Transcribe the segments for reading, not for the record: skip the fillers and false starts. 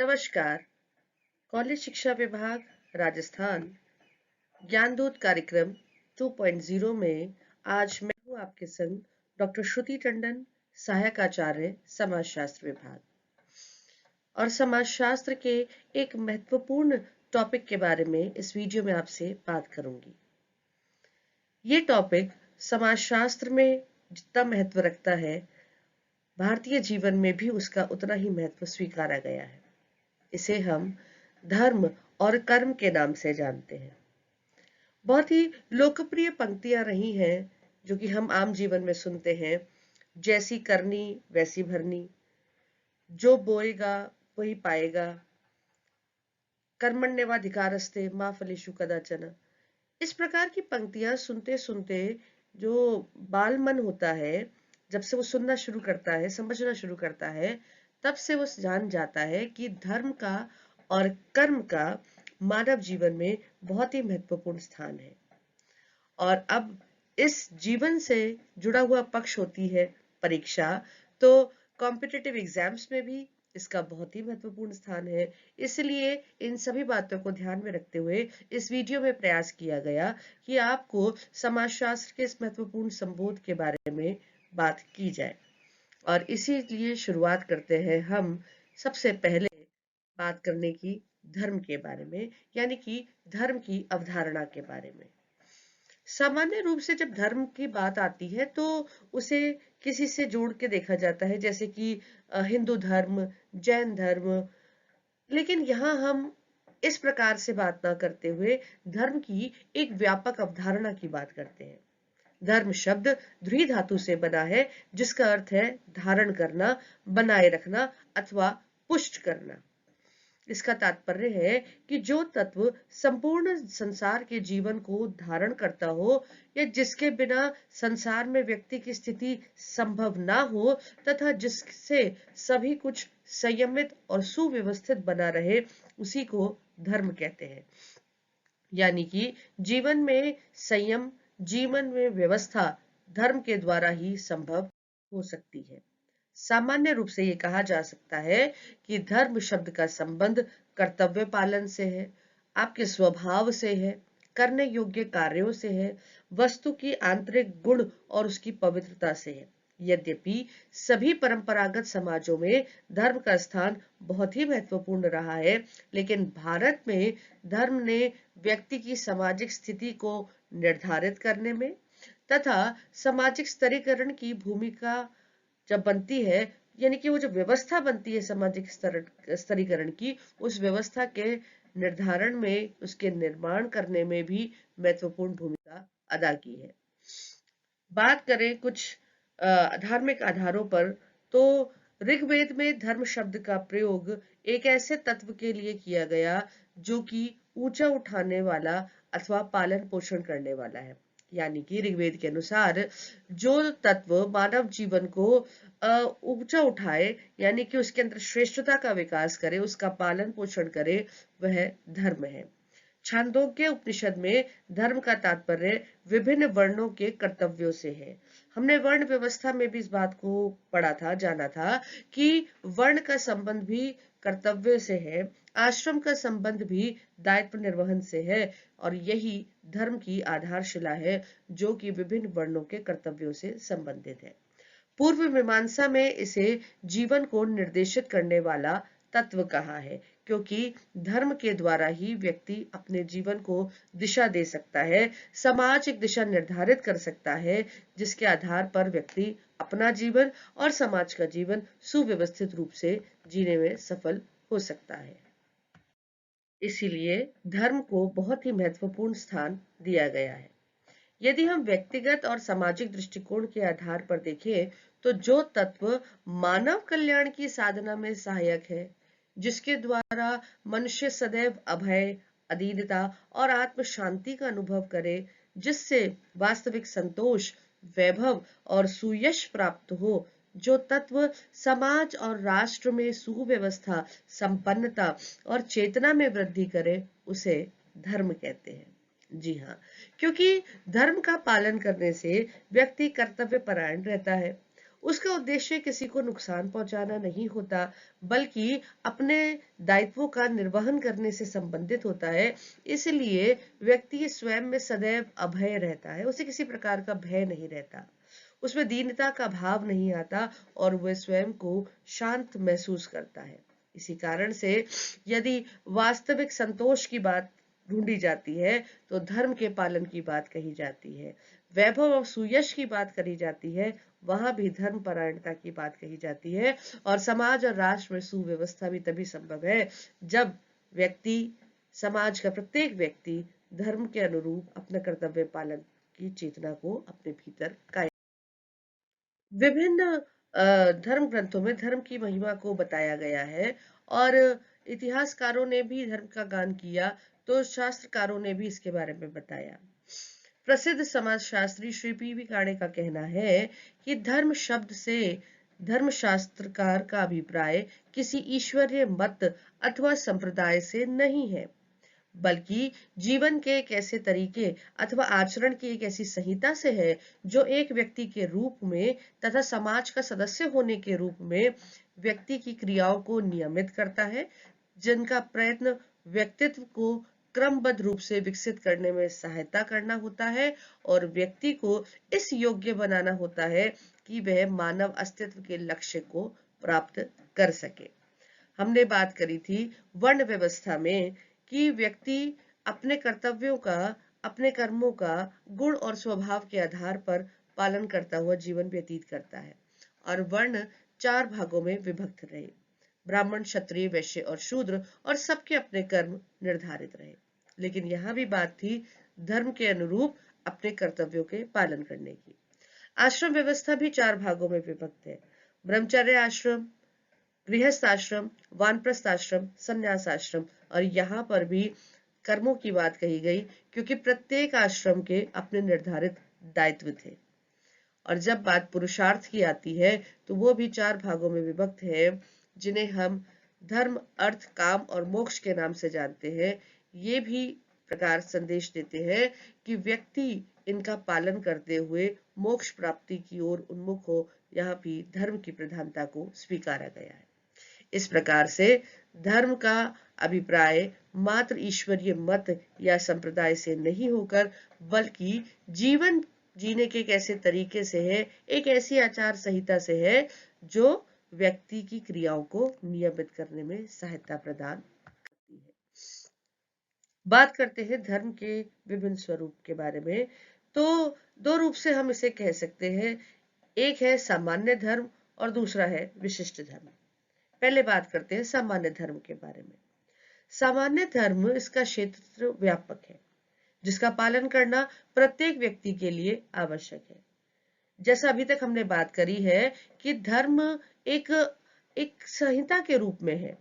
नमस्कार। कॉलेज शिक्षा विभाग राजस्थान ज्ञानदूत कार्यक्रम 2.0 में आज मैं हूँ आपके संग डॉक्टर श्रुति टंडन, सहायक आचार्य समाजशास्त्र विभाग, और समाजशास्त्र के एक महत्वपूर्ण टॉपिक के बारे में इस वीडियो में आपसे बात करूंगी। ये टॉपिक समाजशास्त्र में जितना महत्व रखता है, भारतीय जीवन में भी उसका उतना ही महत्व स्वीकारा गया है। इसे हम धर्म और कर्म के नाम से जानते हैं। बहुत ही लोकप्रिय पंक्तियां रही हैं जो कि हम आम जीवन में सुनते हैं, जैसी करनी वैसी भरनी, जो बोएगा वही पाएगा, कर्मण्येवाधिकारस्ते मा फलेषु कदाचन। इस प्रकार की पंक्तियां सुनते सुनते जो बाल मन होता है, जब से वो सुनना शुरू करता है, समझना शुरू करता है, तब से वो जान जाता है कि धर्म का और कर्म का मानव जीवन में बहुत ही महत्वपूर्ण स्थान है। और अब इस जीवन से जुड़ा हुआ पक्ष होती है परीक्षा, तो कॉम्पिटिटिव एग्जाम्स में भी इसका बहुत ही महत्वपूर्ण स्थान है। इसलिए इन सभी बातों को ध्यान में रखते हुए इस वीडियो में प्रयास किया गया कि आपको समाजशास्त्र के इस महत्वपूर्ण संबोध के बारे में बात की जाए। और इसीलिए शुरुआत करते हैं हम सबसे पहले बात करने की धर्म के बारे में, यानी कि धर्म की अवधारणा के बारे में। सामान्य रूप से जब धर्म की बात आती है तो उसे किसी से जोड़ के देखा जाता है, जैसे कि हिंदू धर्म, जैन धर्म। लेकिन यहाँ हम इस प्रकार से बात ना करते हुए धर्म की एक व्यापक अवधारणा की बात करते हैं। धर्म शब्द ध्री धातु से बना है, जिसका अर्थ है धारण करना, बनाए रखना अथवा पुष्ट करना। इसका तात्पर्य है कि जो तत्व संपूर्ण संसार के जीवन को धारण करता हो, या जिसके बिना संसार में व्यक्ति की स्थिति संभव ना हो, तथा जिससे सभी कुछ संयमित और सुव्यवस्थित बना रहे, उसी को धर्म कहते हैं। यानी कि जीवन में संयम, जीवन में व्यवस्था धर्म के द्वारा ही संभव हो सकती है। सामान्य रूप से ये कहा जा सकता है कि धर्म शब्द का संबंध कर्तव्य पालन से है, आपके स्वभाव से है, करने योग्य कार्यों से है, वस्तु की आंतरिक गुण और उसकी पवित्रता से है। यद्यपि सभी परंपरागत समाजों में धर्म का स्थान बहुत ही महत्वपूर्ण रहा है, लेकिन भारत में धर्म ने व्यक्ति की सामाजिक स्थिति को निर्धारित करने में तथा सामाजिक स्तरीकरण की भूमिका जब बनती है, यानी कि वो जो व्यवस्था बनती है सामाजिक स्तरीकरण की, उस व्यवस्था के निर्धारण में, उसके निर्माण करने में भी महत्वपूर्ण भूमिका अदा की है। बात करें कुछ धार्मिक आधारों पर, तो ऋग्वेद में धर्म शब्द का प्रयोग एक ऐसे तत्व के लिए किया गया जो कि ऊंचा उठाने वाला अथवा पालन पोषण करने वाला है। यानी कि ऋग्वेद के अनुसार जो तत्व मानव जीवन को ऊंचा उठाए, यानी कि उसके अंदर श्रेष्ठता का विकास करे, उसका पालन पोषण करे, वह धर्म है। छांदोग्य उपनिषद में धर्म का तात्पर्य विभिन्न वर्णों के कर्तव्यों से है। हमने वर्ण व्यवस्था में भी इस बात को पढ़ा था, जाना था कि वर्ण का संबंध भी कर्तव्य से है, आश्रम का संबंध भी दायित्व निर्वहन से है, और यही धर्म की आधारशिला है जो कि विभिन्न वर्णों के कर्तव्यों से संबंधित है। पूर्व मीमांसा में इसे जीवन को निर्देशित करने वाला तत्व कहा है, क्योंकि धर्म के द्वारा ही व्यक्ति अपने जीवन को दिशा दे सकता है, समाज एक दिशा निर्धारित कर सकता है, जिसके आधार पर व्यक्ति अपना जीवन और समाज का जीवन सुव्यवस्थित रूप से जीने में सफल हो सकता है। इसीलिए धर्म को बहुत ही महत्वपूर्ण स्थान दिया गया है। यदि हम व्यक्तिगत और सामाजिक दृष्टिकोण के आधार पर देखें, तो जो तत्व मानव कल्याण की साधना में सहायक है, जिसके द्वारा मनुष्य सदैव अभय, अधीनता और आत्म शांति का अनुभव करे, जिससे वास्तविक संतोष, वैभव और सुयश प्राप्त हो, जो तत्व समाज और राष्ट्र में सुव्यवस्था, संपन्नता और चेतना में वृद्धि करे, उसे धर्म कहते हैं। जी हाँ, क्योंकि धर्म का पालन करने से व्यक्ति कर्तव्य परायण रहता है, उसका उद्देश्य किसी को नुकसान पहुंचाना नहीं होता, बल्कि अपने दायित्वों का निर्वहन करने से संबंधित होता है। इसलिए व्यक्ति स्वयं में सदैव अभय रहता है, उसे किसी प्रकार का भय नहीं रहता, उसमें दीनता का भाव नहीं आता और वह स्वयं को शांत महसूस करता है। इसी कारण से यदि वास्तविक संतोष की बात ढूंढी जाती है तो धर्म के पालन की बात कही जाती है। वैभव और सुयश की बात करी जाती है, वहां भी धर्म परायणता की बात कही जाती है। और समाज और राष्ट्र में सुव्यवस्था भी तभी संभव है जब व्यक्ति, समाज का प्रत्येक व्यक्ति धर्म के अनुरूप अपने कर्तव्य पालन की चेतना को अपने भीतर कायम। विभिन्न धर्म ग्रंथों में धर्म की महिमा को बताया गया है और इतिहासकारों ने भी धर्म का गान किया, तो शास्त्रकारों ने भी इसके बारे में बताया। प्रसिद्ध समाजशास्त्री श्री पी.वी. काणे का कहना है कि धर्म शब्द से धर्मशास्त्रकार का अभिप्राय किसी ईश्वरीय मत अथवा संप्रदाय से नहीं है, बल्कि जीवन के एक ऐसे तरीके अथवा आचरण की एक ऐसी संहिता से है जो एक व्यक्ति के रूप में तथा समाज का सदस्य होने के रूप में व्यक्ति की क्रियाओं को नियमित करता है, जिनका प्रयत्न व्यक्तित्व को क्रमबद्ध रूप से विकसित करने में सहायता करना होता है और व्यक्ति को इस योग्य बनाना होता है कि वह मानव अस्तित्व के लक्ष्य को प्राप्त कर सके। हमने बात करी थी वर्ण व्यवस्था में कि व्यक्ति अपने कर्तव्यों का, अपने कर्मों का गुण और स्वभाव के आधार पर पालन करता हुआ जीवन व्यतीत करता है और वर्ण 4 भागों में विभक्त रहे, ब्राह्मण, क्षत्रिय, वैश्य और शूद्र, और सबके अपने कर्म निर्धारित रहे। लेकिन यहाँ भी बात थी धर्म के अनुरूप अपने कर्तव्यों के पालन करने की। आश्रम व्यवस्था भी 4 भागों में विभक्त है, ब्रह्मचर्य आश्रम, गृहस्थ आश्रम, वानप्रस्थ आश्रम, संन्यास आश्रम। और यहाँ पर भी कर्मों की बात कही गई क्योंकि प्रत्येक आश्रम के अपने निर्धारित दायित्व थे। और जब बात पुरुषार्थ की आती है तो वो भी 4 भागों में विभक्त है, जिन्हें हम धर्म, अर्थ, काम और मोक्ष के नाम से जानते हैं। ये भी प्रकार संदेश देते हैं कि व्यक्ति इनका पालन करते हुए मोक्ष प्राप्ति की ओर उन्मुख हो। यहाँ भी धर्म की प्रधानता को स्वीकारा गया है। इस प्रकार से धर्म का अभिप्राय मात्र ईश्वरीय मत या संप्रदाय से नहीं होकर बल्कि जीवन जीने के एक ऐसे तरीके से है, एक ऐसी आचार संहिता से है जो व्यक्ति की क्रियाओं को नियमित करने में सहायता प्रदान करती है। बात करते हैं धर्म के विभिन्न स्वरूप के बारे में, तो 2 रूप से हम इसे कह सकते हैं, एक है सामान्य धर्म और दूसरा है विशिष्ट धर्म। पहले बात करते हैं सामान्य धर्म के बारे में। सामान्य धर्म, इसका क्षेत्र व्यापक है, जिसका पालन करना प्रत्येक व्यक्ति के लिए आवश्यक है। जैसा अभी तक हमने बात करी है कि धर्म एक संहिता के रूप में है,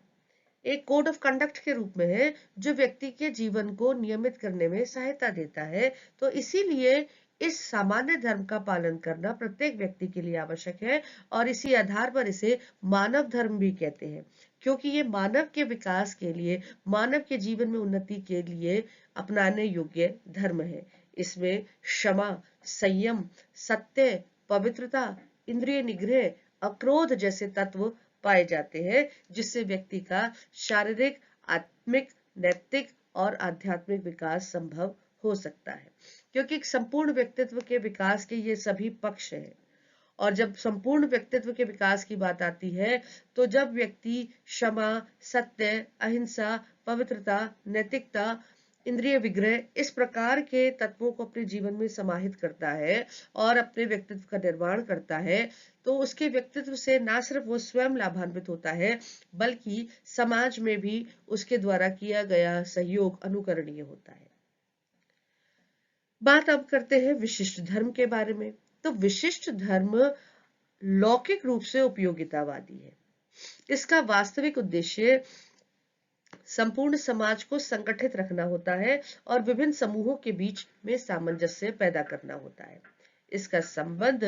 एक कोड ऑफ कंडक्ट के रूप में है जो व्यक्ति के जीवन को नियमित करने में सहायता देता है। तो इसीलिए इस सामान्य धर्म का पालन करना प्रत्येक व्यक्ति के लिए आवश्यक है और इसी आधार पर इसे मानव धर्म भी कहते हैं, क्योंकि ये मानव के विकास के लिए, मानव के जीवन में उन्नति के लिए अपनाने योग्य धर्म है। इसमें क्षमा, संयम, सत्य, पवित्रता, इंद्रिय निग्रह, अक्रोध जैसे तत्व पाए जाते हैं, जिससे व्यक्ति का शारीरिक, आत्मिक, नैतिक और आध्यात्मिक विकास संभव हो सकता है, क्योंकि एक संपूर्ण व्यक्तित्व के विकास के ये सभी पक्ष हैं। और जब संपूर्ण व्यक्तित्व के विकास की बात आती है तो जब व्यक्ति क्षमा, सत्य, अहिंसा, पवित्रता, नैतिकता, इंद्रिय विग्रह, इस प्रकार के तत्वों को अपने जीवन में समाहित करता है और अपने व्यक्तित्व का निर्माण करता है, तो उसके व्यक्तित्व से ना सिर्फ वो स्वयं लाभान्वित होता है बल्कि समाज में भी उसके द्वारा किया गया सहयोग अनुकरणीय होता है। बात अब करते हैं विशिष्ट धर्म के बारे में। तो विशिष्ट धर्म लौकिक रूप से उपयोगितावादी है। इसका वास्तविक उद्देश्य संपूर्ण समाज को संगठित रखना होता है और विभिन्न समूहों के बीच में सामंजस्य पैदा करना होता है। इसका संबंध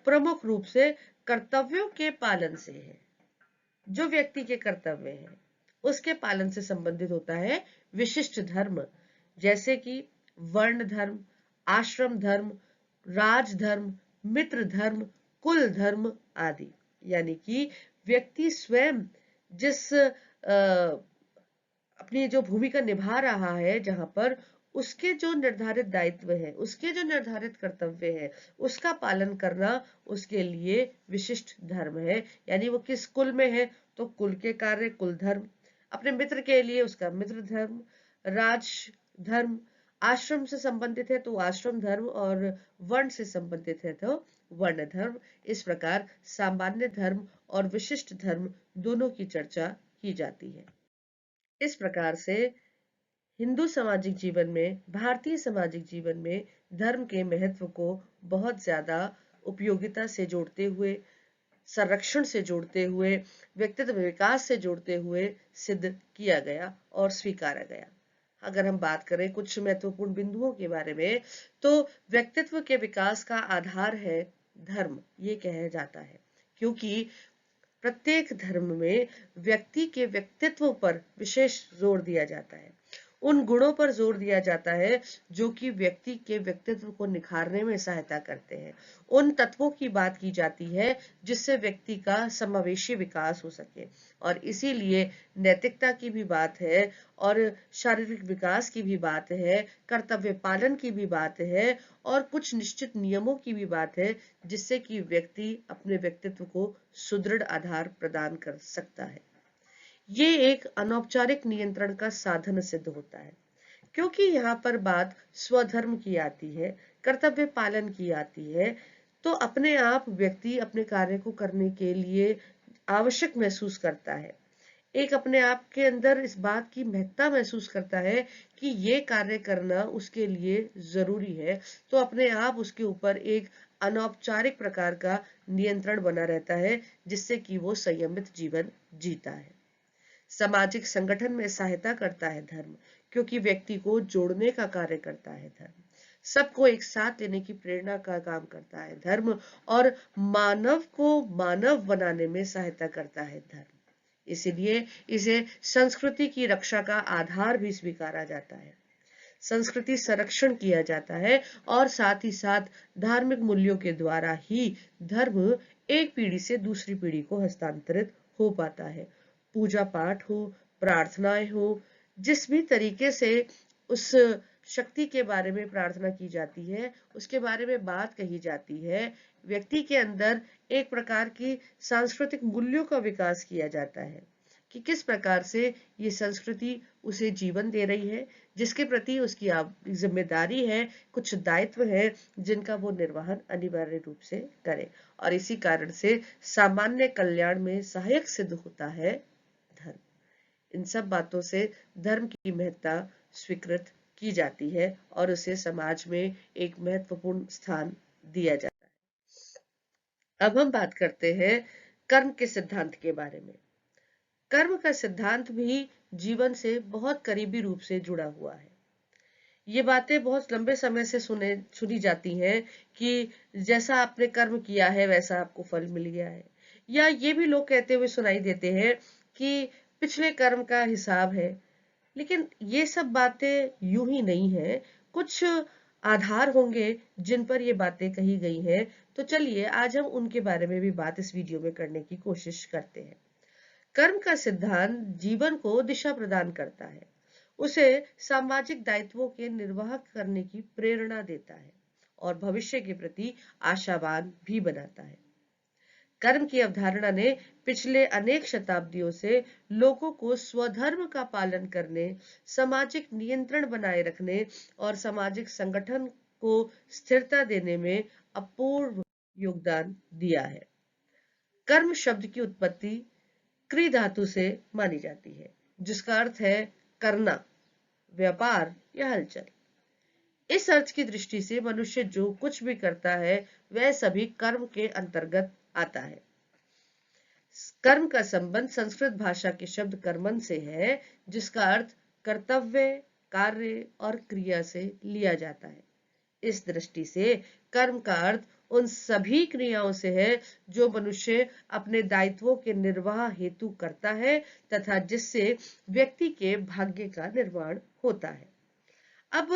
प्रमुख रूप से कर्तव्यों के पालन से है। जो व्यक्ति के कर्तव्य हैं उसके पालन से संबंधित होता है विशिष्ट धर्म, जैसे कि वर्ण धर्म, आश्रम धर्म, राज धर्म, मित्र धर्म, कुल धर्म आदि। यानी कि व्यक्ति स्वयं जिस अपनी जो भूमिका निभा रहा है, जहां पर उसके जो निर्धारित दायित्व है, उसके जो निर्धारित कर्तव्य है, उसका पालन करना उसके लिए विशिष्ट धर्म है। यानी वो किस कुल में है तो कुल के कार्य कुल धर्म, अपने मित्र के लिए उसका मित्र धर्म, राज धर्म, आश्रम से संबंधित है तो आश्रम धर्म, और वर्ण से संबंधित है तो वर्ण धर्म। इस प्रकार सामान्य धर्म और विशिष्ट धर्म दोनों की चर्चा की जाती है। इस प्रकार से हिंदू सामाजिक जीवन में, भारतीय सामाजिक जीवन में धर्म के महत्व को बहुत ज्यादा उपयोगिता से जोड़ते हुए, संरक्षण से जोड़ते हुए, व्यक्तित्व विकास से जोड़ते हुए सिद्ध किया गया और स्वीकारा गया। अगर हम बात करें कुछ महत्वपूर्ण बिंदुओं के बारे में, तो व्यक्तित्व के विकास का आधार है धर्म, ये कहा जाता है, क्योंकि प्रत्येक धर्म में व्यक्ति के व्यक्तित्व पर विशेष जोर दिया जाता है, उन गुणों पर जोर दिया जाता है जो कि व्यक्ति के व्यक्तित्व को निखारने में सहायता करते हैं। उन तत्वों की बात की जाती है जिससे व्यक्ति का समावेशी विकास हो सके, और इसीलिए नैतिकता की भी बात है, और शारीरिक विकास की भी बात है, कर्तव्य पालन की भी बात है, और कुछ निश्चित नियमों की भी बात है, जिससे कि व्यक्ति अपने व्यक्तित्व को सुदृढ़ आधार प्रदान कर सकता है। ये एक अनौपचारिक नियंत्रण का साधन सिद्ध होता है, क्योंकि यहाँ पर बात स्वधर्म की आती है, कर्तव्य पालन की आती है, तो अपने आप व्यक्ति अपने कार्य को करने के लिए आवश्यक महसूस करता है, एक अपने आप के अंदर इस बात की महत्ता महसूस करता है कि ये कार्य करना उसके लिए जरूरी है, तो अपने आप उसके ऊपर एक अनौपचारिक प्रकार का नियंत्रण बना रहता है, जिससे कि वो संयमित जीवन जीता है। सामाजिक संगठन में सहायता करता है धर्म, क्योंकि व्यक्ति को जोड़ने का कार्य करता है धर्म, सबको एक साथ लेने की प्रेरणा का काम करता है धर्म, और मानव को मानव बनाने में सहायता करता है धर्म। इसीलिए इसे संस्कृति की रक्षा का आधार भी स्वीकारा जाता है, संस्कृति संरक्षण किया जाता है, और साथ ही साथ धार्मिक मूल्यों के द्वारा ही धर्म एक पीढ़ी से दूसरी पीढ़ी को हस्तांतरित हो पाता है। पूजा पाठ हो, प्रार्थनाएं हो, जिस भी तरीके से उस शक्ति के बारे में प्रार्थना की जाती है, उसके बारे में बात कही जाती है, व्यक्ति के अंदर एक प्रकार की सांस्कृतिक मूल्यों का विकास किया जाता है कि किस प्रकार से ये संस्कृति उसे जीवन दे रही है, जिसके प्रति उसकी जिम्मेदारी है, कुछ दायित्व है जिनका वो निर्वहन अनिवार्य रूप से करे, और इसी कारण से सामान्य कल्याण में सहायक सिद्ध होता है धर्म। इन सब बातों से धर्म की महत्ता स्वीकृत की जाती है और उसे समाज में एक महत्वपूर्ण स्थान दिया जाता है। अब हम बात करते हैं कर्म के सिद्धांत के बारे में। कर्म का सिद्धांत भी जीवन से बहुत करीबी रूप से जुड़ा हुआ है। ये बातें बहुत लंबे समय से सुनी जाती हैं कि जैसा आपने कर्म किया है वैसा आपको फल मिल गया है, या ये भी लोग कहते हुए सुनाई देते हैं कि पिछले कर्म का हिसाब है। लेकिन ये सब बातें यूं ही नहीं है, कुछ आधार होंगे जिन पर ये बातें कही गई हैं। तो चलिए आज हम उनके बारे में भी बात इस वीडियो में करने की कोशिश करते हैं। कर्म का सिद्धांत जीवन को दिशा प्रदान करता है, उसे सामाजिक दायित्वों के निर्वाह करने की प्रेरणा देता है और भविष्य के प्रति आशावान भी बनाता है। कर्म की अवधारणा ने पिछले अनेक शताब्दियों से लोगों को स्वधर्म का पालन करने, सामाजिक नियंत्रण बनाए रखने और सामाजिक संगठन को स्थिरता देने में अपूर्व योगदान दिया है। कर्म शब्द की उत्पत्ति क्री धातु से मानी जाती है, जिसका अर्थ है करना, व्यापार या हलचल। इस अर्थ की दृष्टि से मनुष्य जो कुछ भी करता है वह सभी कर्म के अंतर्गत आता है। कर्म का संबंध संस्कृत भाषा के शब्द कर्मन से है, जिसका अर्थ कर्तव्य, कार्य और क्रिया से लिया जाता है। इस दृष्टि से कर्म का अर्थ उन सभी क्रियाओं से है जो मनुष्य अपने दायित्वों के निर्वाह हेतु करता है तथा जिससे व्यक्ति के भाग्य का निर्माण होता है। अब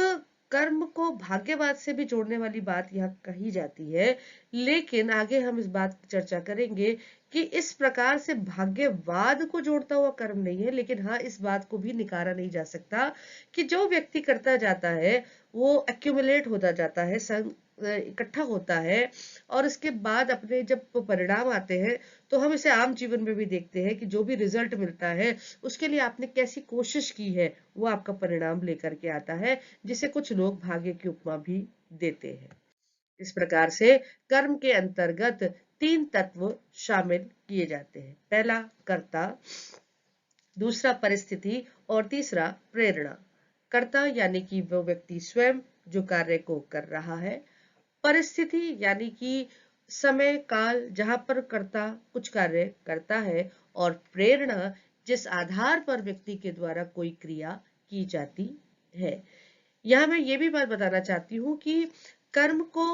कर्म को भाग्यवाद से भी जोड़ने वाली बात यहाँ कही जाती है, लेकिन आगे हम इस बात की चर्चा करेंगे कि इस प्रकार से भाग्यवाद को जोड़ता हुआ कर्म नहीं है, लेकिन हाँ इस बात को भी निकारा नहीं जा सकता कि जो व्यक्ति करता जाता है वो एक्यूमुलेट होता जाता है, इकट्ठा होता है, और उसके बाद अपने जब परिणाम आते हैं तो हम इसे आम जीवन में भी देखते हैं कि जो भी रिजल्ट मिलता है उसके लिए आपने कैसी कोशिश की है वो आपका परिणाम लेकर के आता है, जिसे कुछ लोग भाग्य की उपमा भी देते हैं। इस प्रकार से कर्म के अंतर्गत तीन तत्व शामिल किए जाते हैं। पहला कर्ता, दूसरा परिस्थिति और तीसरा प्रेरणा। कर्ता यानी कि वो व्यक्ति स्वयं जो कार्य को कर रहा है, परिस्थिति यानी कि समय काल जहां पर कर्ता कुछ कार्य करता है, और प्रेरणा जिस आधार पर व्यक्ति के द्वारा कोई क्रिया की जाती है। यहाँ मैं ये भी बात बताना चाहती हूँ कि कर्म को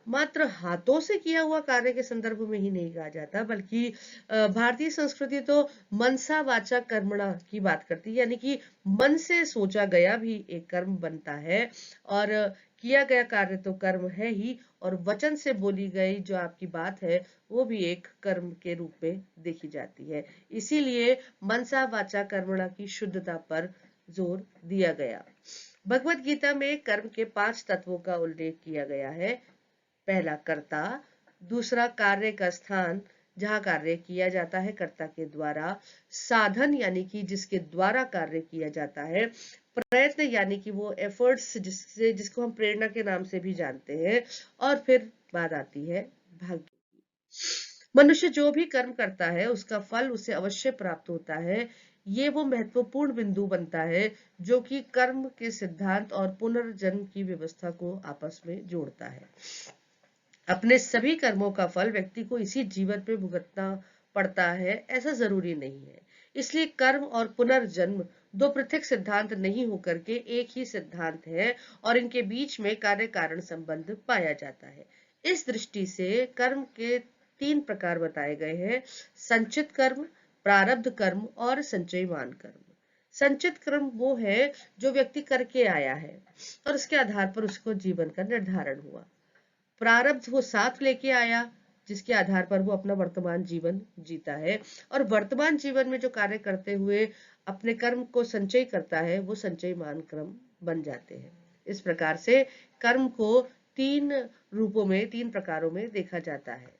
मात्र हाथों से किया हुआ कार्य के संदर्भ में ही नहीं कहा जाता, बल्कि भारतीय संस्कृति तो मनसा वाचा कर्मणा की बात करती है, यानी कि मन से सोचा गया भी एक कर्म बनता है, और किया गया कार्य तो कर्म है ही, और वचन से बोली गई जो आपकी बात है वो भी एक कर्म के रूप में देखी जाती है। इसीलिए मनसा वाचा कर्मणा की शुद्धता पर जोर दिया गया। भगवत गीता में कर्म के 5 तत्वों का उल्लेख किया गया है। पहला कर्ता, दूसरा कार्य का स्थान जहां कार्य किया जाता है कर्ता के द्वारा, साधन यानी कि जिसके द्वारा कार्य किया जाता है, प्रयत्न यानी कि वो एफर्ट्स जिसको हम प्रेरणा के नाम से भी जानते हैं, और फिर बात आती है भाग्य की। मनुष्य जो भी कर्म करता है उसका फल उसे अवश्य प्राप्त होता है। ये वो महत्वपूर्ण बिंदु बनता है जो कि कर्म के सिद्धांत और पुनर्जन्म की व्यवस्था को आपस में जोड़ता है। अपने सभी कर्मों का फल व्यक्ति को इसी जीवन में भुगतना पड़ता है ऐसा जरूरी नहीं है। इसलिए कर्म और पुनर्जन्म दो पृथक सिद्धांत नहीं होकर के एक ही सिद्धांत है, और इनके बीच में कार्य कारण संबंध पाया जाता है। इस दृष्टि से कर्म के तीन प्रकार बताए गए हैं: संचित कर्म, प्रारब्ध कर्म और संचयमान कर्म। संचित कर्म वो है जो व्यक्ति करके आया है और उसके आधार पर उसको जीवन का निर्धारण हुआ। प्रारब्ध वो साथ लेके आया जिसके आधार पर वो अपना वर्तमान जीवन जीता है, और वर्तमान जीवन में जो कार्य करते हुए अपने कर्म को संचय करता है वो संचयमान कर्म बन जाते हैं। इस प्रकार से कर्म को तीन रूपों में, तीन प्रकारों में देखा जाता है।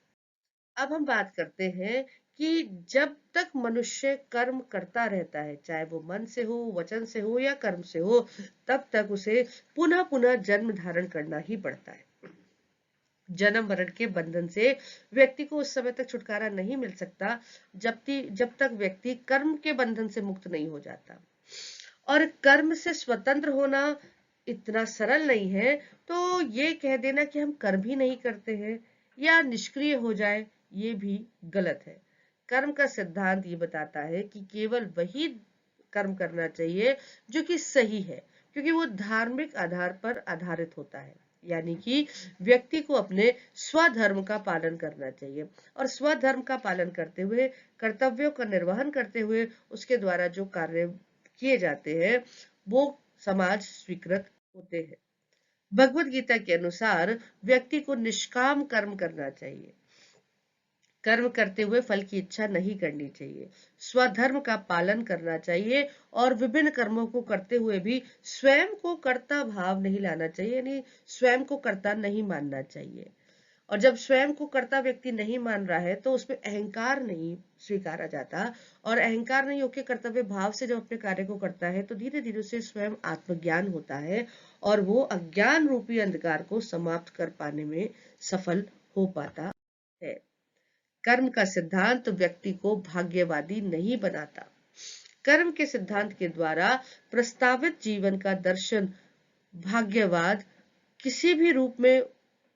अब हम बात करते हैं कि जब तक मनुष्य कर्म करता रहता है, चाहे वो मन से हो, वचन से हो या कर्म से हो, तब तक उसे पुनः पुनः जन्म धारण करना ही पड़ता है। जन्म मरण के बंधन से व्यक्ति को उस समय तक छुटकारा नहीं मिल सकता जब तक व्यक्ति कर्म के बंधन से मुक्त नहीं हो जाता। और कर्म से स्वतंत्र होना इतना सरल नहीं है, तो ये कह देना कि हम कर्म ही नहीं करते हैं या निष्क्रिय हो जाए, ये भी गलत है। कर्म का सिद्धांत ये बताता है कि केवल वही कर्म करना चाहिए जो कि सही है, क्योंकि वो धार्मिक आधार पर आधारित होता है। यानी कि व्यक्ति को अपने स्वधर्म का पालन करना चाहिए, और स्वधर्म का पालन करते हुए, कर्तव्यों का निर्वहन करते हुए उसके द्वारा जो कार्य किए जाते हैं वो समाज स्वीकृत होते हैं। भगवत गीता के अनुसार व्यक्ति को निष्काम कर्म करना चाहिए। कर्म करते हुए फल की इच्छा नहीं करनी चाहिए, स्वधर्म का पालन करना चाहिए, और विभिन्न कर्मों को करते हुए भी स्वयं को कर्ता भाव नहीं लाना चाहिए, यानी स्वयं को कर्ता नहीं मानना चाहिए। और जब स्वयं को कर्ता व्यक्ति नहीं मान रहा है तो उसमें अहंकार नहीं स्वीकारा जाता, और अहंकार नहीं होकर कर्तव्य भाव से जब अपने कार्य को करता है तो धीरे धीरे उसे स्वयं आत्मज्ञान होता है, और वो अज्ञान रूपी अंधकार को समाप्त कर पाने में सफल हो पाता है। कर्म का सिद्धांत व्यक्ति को भाग्यवादी नहीं बनाता। कर्म के सिद्धांत के द्वारा प्रस्तावित जीवन का दर्शन भाग्यवाद किसी भी रूप में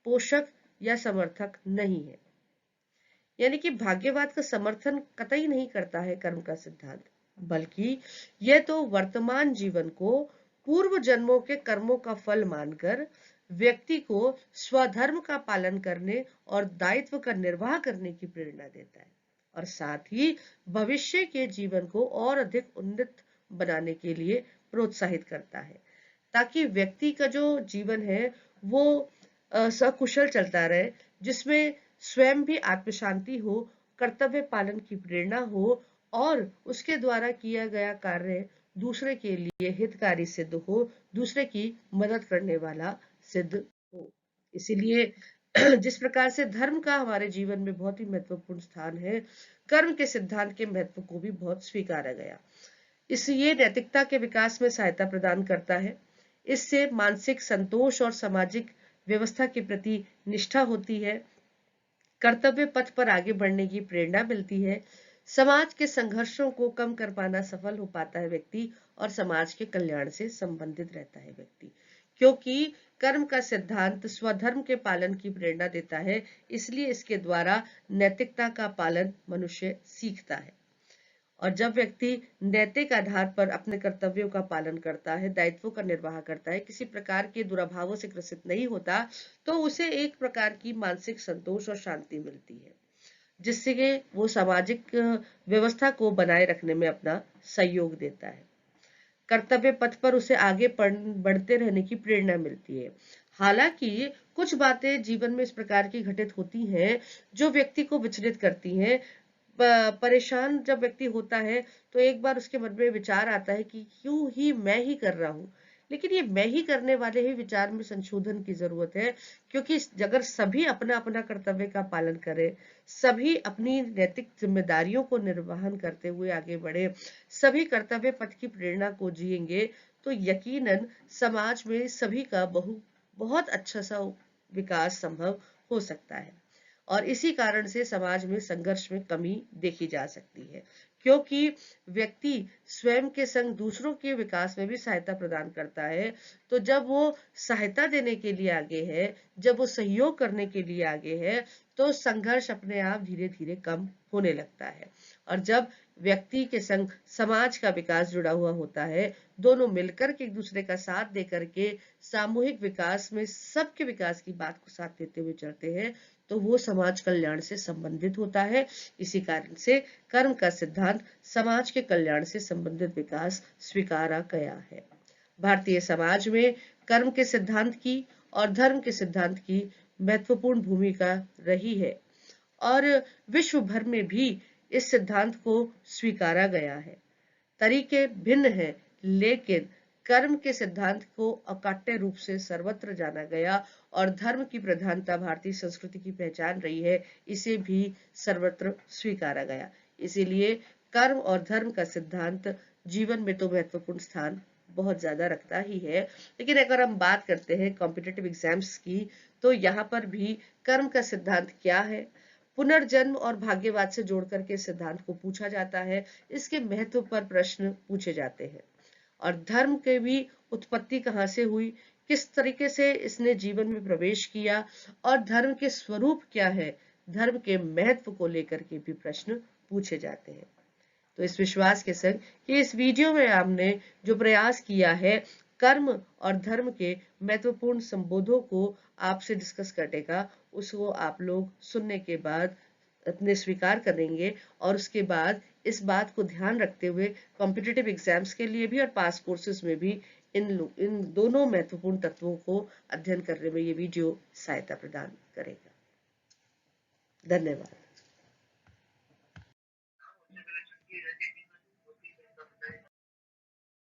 पोषक या समर्थक नहीं है। यानी कि भाग्यवाद का समर्थन कतई नहीं करता है कर्म का सिद्धांत, बल्कि यह तो वर्तमान जीवन को पूर्व जन्मों के कर्मों का फल मानकर व्यक्ति को स्वधर्म का पालन करने और दायित्व का निर्वाह करने की प्रेरणा देता है, और साथ ही भविष्य के जीवन को और अधिक उन्नत बनाने के लिए प्रोत्साहित करता है। ताकि व्यक्ति का जो जीवन है वो सकुशल चलता रहे, जिसमें स्वयं भी आत्म शांति हो, कर्तव्य पालन की प्रेरणा हो और उसके द्वारा किया गया कार्य दूसरे के लिए हितकारी सिद्ध हो, दूसरे की मदद करने वाला सिद्ध हो। इसीलिए जिस प्रकार से धर्म का हमारे जीवन में बहुत ही महत्वपूर्ण स्थान है, कर्म के सिद्धांत के महत्व को भी बहुत स्वीकारा गया। इसलिए नैतिकता के विकास में सहायता प्रदान करता है। इससे मानसिक संतोष और सामाजिक व्यवस्था के प्रति निष्ठा होती है, कर्तव्य पथ पर आगे बढ़ने की प्रेरणा मिलती है, समाज के संघर्षों को कम कर पाना सफल हो पाता है व्यक्ति, और समाज के कल्याण से संबंधित रहता है व्यक्ति। क्योंकि कर्म का सिद्धांत स्वधर्म के पालन की प्रेरणा देता है, इसलिए इसके द्वारा नैतिकता का पालन मनुष्य सीखता है। और जब व्यक्ति नैतिक आधार पर अपने कर्तव्यों का पालन करता है, दायित्वों का निर्वाह करता है, किसी प्रकार के दुराभावों से ग्रसित नहीं होता, तो उसे एक प्रकार की मानसिक संतोष और शांति मिलती है, जिससे कि वो सामाजिक व्यवस्था को बनाए रखने में अपना सहयोग देता है। कर्तव्य पथ पर उसे आगे बढ़ते रहने की प्रेरणा मिलती है। हालांकि कुछ बातें जीवन में इस प्रकार की घटित होती हैं जो व्यक्ति को विचलित करती हैं। परेशान जब व्यक्ति होता है तो एक बार उसके मन में विचार आता है कि क्यों ही मैं ही कर रहा हूं, लेकिन ये मैं ही करने वाले ही विचार में संशोधन की जरूरत है। क्योंकि अगर सभी अपना अपना कर्तव्य का पालन करें, सभी अपनी नैतिक जिम्मेदारियों को निर्वहन करते हुए आगे बढ़े, सभी कर्तव्य पथ की प्रेरणा को जिएंगे, तो यकीनन समाज में सभी का बहुत अच्छा सा विकास संभव हो सकता है। और इसी कारण से समाज में संघर्ष में कमी देखी जा सकती है, क्योंकि व्यक्ति स्वयं के संग दूसरों के विकास में भी सहायता प्रदान करता है। तो जब वो सहायता देने के लिए आगे है, जब वो सहयोग करने के लिए आगे है, तो संघर्ष अपने आप धीरे धीरे कम होने लगता है। और जब व्यक्ति के संग समाज का विकास जुड़ा हुआ होता है, दोनों मिलकर के एक दूसरे का साथ दे करके सामूहिक विकास में सबके विकास की बात को साथ देते हुए चलते हैं, तो वो समाज कल्याण से संबंधित होता है। इसी कारण से कर्म का सिद्धांत समाज के कल्याण से संबंधित विकास स्वीकारा गया है। भारतीय समाज में कर्म के सिद्धांत की और धर्म के सिद्धांत की महत्वपूर्ण भूमिका रही है, और विश्व भर में भी इस सिद्धांत को स्वीकारा गया है। तरीके भिन्न हैं, लेकिन कर्म के सिद्धांत को अकाट्य रूप से सर्वत्र जाना गया, और धर्म की प्रधानता भारतीय संस्कृति की पहचान रही है, इसे भी सर्वत्र स्वीकारा गया। इसीलिए कर्म और धर्म का सिद्धांत जीवन में तो महत्वपूर्ण स्थान बहुत ज्यादा रखता ही है। लेकिन अगर हम बात करते हैं कॉम्पिटिटिव एग्जाम्स की, तो यहाँ पर भी कर्म का सिद्धांत क्या है, पुनर्जन्म और भाग्यवाद से जोड़ करके सिद्धांत को पूछा जाता है। इसके महत्व पर प्रश्न पूछे जाते हैं। और धर्म के भी उत्पत्ति कहाँ से हुई, किस तरीके से इसने जीवन में प्रवेश किया, और धर्म के स्वरूप क्या है, धर्म के महत्व को लेकर के भी प्रश्न पूछे जाते हैं। तो इस विश्वास के संग कि इस वीडियो में हमने जो प्रयास किया है कर्म और धर्म के महत्वपूर्ण संबोधों को आपसे डिस्कस करने का, उसको आप लोग सुनने के बाद अपने स्वीकार करेंगे, और उसके बाद इस बात को ध्यान रखते हुए कॉम्पिटिटिव एग्जाम्स के लिए भी और पास कोर्सेज में भी इन दोनों महत्वपूर्ण तत्वों को अध्ययन करने में ये वीडियो सहायता प्रदान करेगा। धन्यवाद।